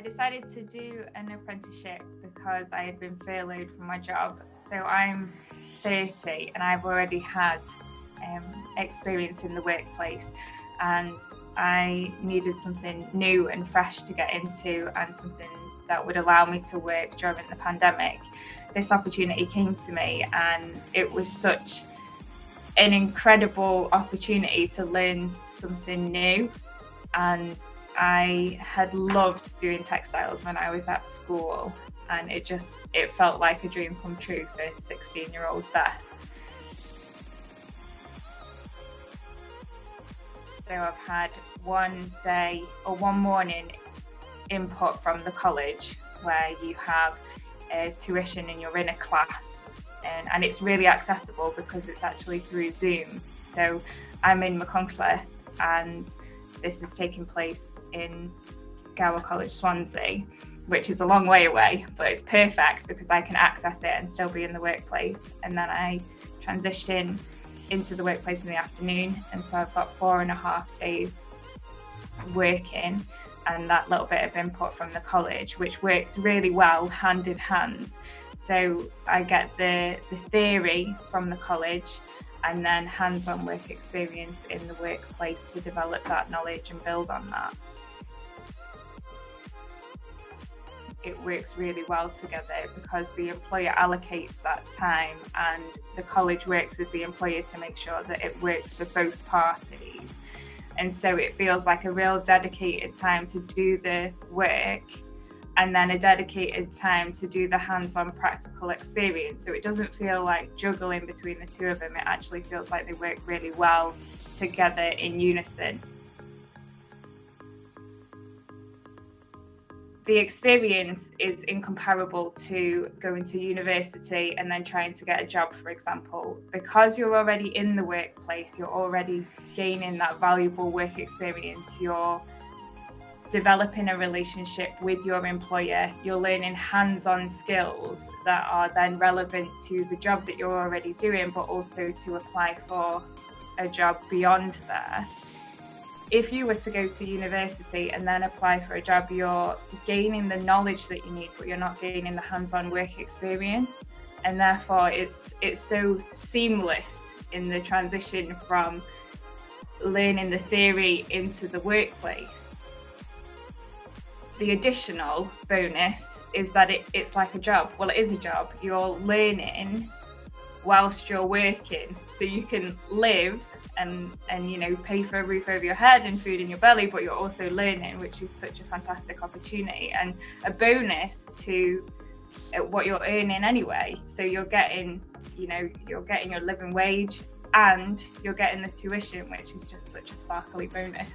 I decided to do an apprenticeship because I had been furloughed from my job. So I'm 30 and I've already had experience in the workplace, and I needed something new and fresh to get into, and something that would allow me to work during the pandemic. This opportunity came to me, and it was such an incredible opportunity to learn something new. And I had loved doing textiles when I was at school, and it felt like a dream come true for 16-year-old Beth. So I've had one morning input from the college where you have tuition and you're in a class, and it's really accessible because it's actually through Zoom. So I'm in Machynlleth, and this is taking place in Gower College, Swansea, which is a long way away, but it's perfect because I can access it and still be in the workplace. And then I transition into the workplace in the afternoon, and so I've got 4.5 days working and that little bit of input from the college, which works really well hand in hand. So I get the theory from the college and then hands-on work experience in the workplace to develop that knowledge and build on that. It works really well together because the employer allocates that time, and the college works with the employer to make sure that it works for both parties. And so it feels like a real dedicated time to do the work, and then a dedicated time to do the hands-on practical experience. So it doesn't feel like juggling between the two of them. It actually feels like they work really well together in unison. The experience is incomparable to going to university and then trying to get a job, for example. Because you're already in the workplace, you're already gaining that valuable work experience, you're developing a relationship with your employer, you're learning hands-on skills that are then relevant to the job that you're already doing, but also to apply for a job beyond there. If you were to go to university and then apply for a job, you're gaining the knowledge that you need, but you're not gaining the hands-on work experience. And therefore it's so seamless in the transition from learning the theory into the workplace. The additional bonus is that it's like a job. Well, it is a job. You're learning whilst you're working, so you can live and pay for a roof over your head and food in your belly, but you're also learning, which is such a fantastic opportunity and a bonus to what you're earning anyway. So you're getting your living wage, and you're getting the tuition, which is just such a sparkly bonus.